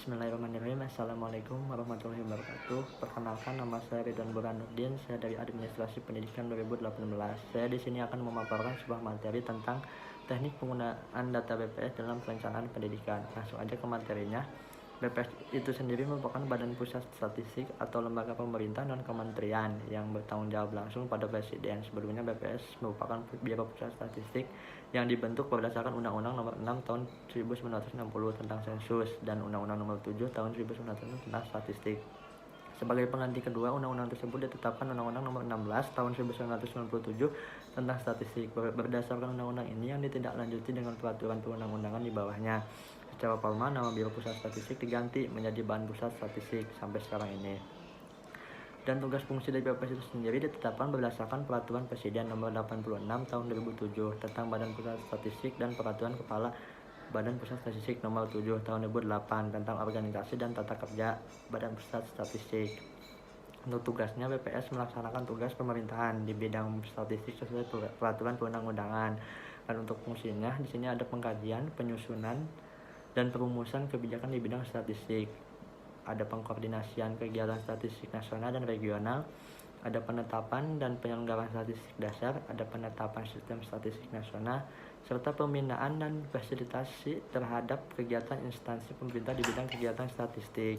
Bismillahirrahmanirrahim. Assalamualaikum warahmatullahi wabarakatuh. Perkenalkan, nama saya Ridwan Burhanuddin. Saya dari Administrasi Pendidikan 2018. Saya di sini akan memaparkan sebuah materi tentang teknik penggunaan data BPS dalam perencanaan pendidikan. Langsung aja ke materinya. BPS itu sendiri merupakan badan pusat statistik atau lembaga pemerintah non kementerian yang bertanggung jawab langsung pada presiden. Sebelumnya BPS merupakan Biro Pusat Statistik yang dibentuk berdasarkan Undang-Undang Nomor 6 Tahun 1960 tentang Sensus dan Undang-Undang Nomor 7 Tahun 1960 tentang Statistik. Sebagai pengganti kedua, undang-undang tersebut ditetapkan Undang-Undang Nomor 16 Tahun 1997 tentang Statistik. Berdasarkan undang-undang ini yang ditindaklanjuti dengan peraturan perundang-undangan di bawahnya. Secara formal, nama Biro Pusat Statistik diganti menjadi Badan Pusat Statistik sampai sekarang ini. Dan tugas fungsi dari BPS itu sendiri ditetapkan berdasarkan Peraturan Presiden Nomor 86 Tahun 2007 tentang Badan Pusat Statistik dan Peraturan Kepala Badan Pusat Statistik Nomor 7 Tahun 2008 tentang organisasi dan tata kerja Badan Pusat Statistik. Untuk tugasnya, BPS melaksanakan tugas pemerintahan di bidang statistik sesuai peraturan perundang-undangan. Dan untuk fungsinya, di sini ada pengkajian, penyusunan, dan perumusan kebijakan di bidang statistik. Ada pengkoordinasian kegiatan statistik nasional dan regional, ada penetapan dan penyelenggaraan statistik dasar, ada penetapan sistem statistik nasional, serta pembinaan dan fasilitasi terhadap kegiatan instansi pemerintah di bidang kegiatan statistik.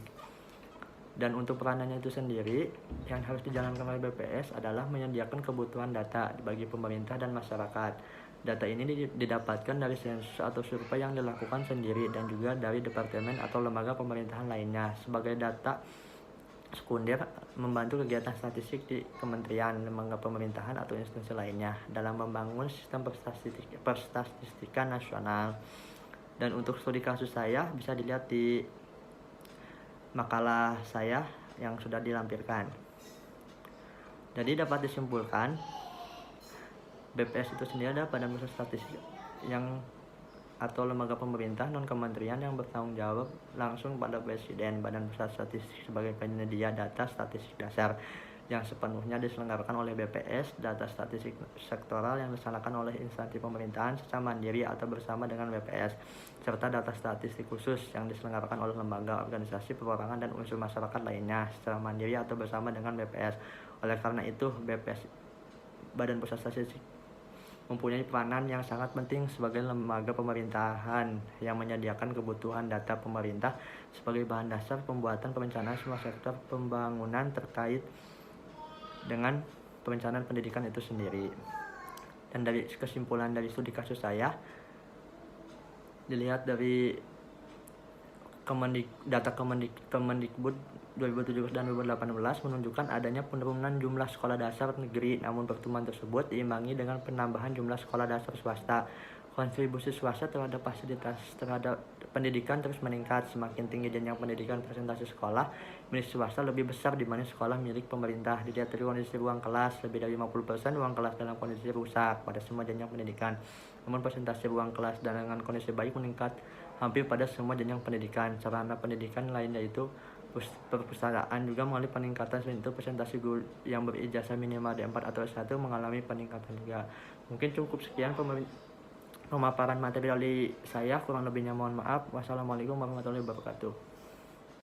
Dan untuk peranannya itu sendiri, yang harus dijalankan oleh BPS adalah menyediakan kebutuhan data bagi pemerintah dan masyarakat. Data ini didapatkan dari sensus atau survei yang dilakukan sendiri dan juga dari departemen atau lembaga pemerintahan lainnya sebagai data sekunder membantu kegiatan statistik di kementerian, lembaga pemerintahan atau instansi lainnya dalam membangun sistem perstatistikan nasional. Dan untuk studi kasus saya bisa dilihat di makalah saya yang sudah dilampirkan. Jadi dapat disimpulkan, BPS itu sendiri adalah Badan Pusat Statistik yang atau lembaga pemerintah non kementerian yang bertanggung jawab langsung pada Presiden. Badan Pusat Statistik sebagai penyedia data statistik dasar yang sepenuhnya diselenggarakan oleh BPS, data statistik sektoral yang dilaksanakan oleh instansi pemerintahan secara mandiri atau bersama dengan BPS, serta data statistik khusus yang diselenggarakan oleh lembaga, organisasi, perorangan, dan unsur masyarakat lainnya secara mandiri atau bersama dengan BPS. Oleh karena itu, BPS, Badan Pusat Statistik, mempunyai peranan yang sangat penting sebagai lembaga pemerintahan yang menyediakan kebutuhan data pemerintah sebagai bahan dasar pembuatan perencanaan semua sektor pembangunan terkait dengan perencanaan pendidikan itu sendiri. Dan dari kesimpulan dari studi kasus saya, dilihat dari data Kemendikbud 2017 dan 2018 menunjukkan adanya penurunan jumlah sekolah dasar negeri, namun pertumbuhan tersebut diimbangi dengan penambahan jumlah sekolah dasar swasta. Kontribusi swasta terhadap fasilitas terhadap pendidikan terus meningkat. Semakin tinggi jenjang pendidikan, presentasi sekolah milik swasta lebih besar dibanding sekolah milik pemerintah. Dilihat dari kondisi ruang kelas, lebih dari 50% ruang kelas dalam kondisi rusak pada semua jenjang pendidikan. Namun presentasi ruang kelas dan dengan kondisi baik meningkat hampir pada semua jenjang pendidikan. Sarana pendidikan lainnya yaitu perpustakaan juga mengalami peningkatan. Selain itu, presentasi guru yang berijazah minimal D4 atau S1 mengalami peningkatan juga. Mungkin cukup sekian pemaparan materi dari saya, kurang lebihnya mohon maaf. Wassalamualaikum warahmatullahi wabarakatuh.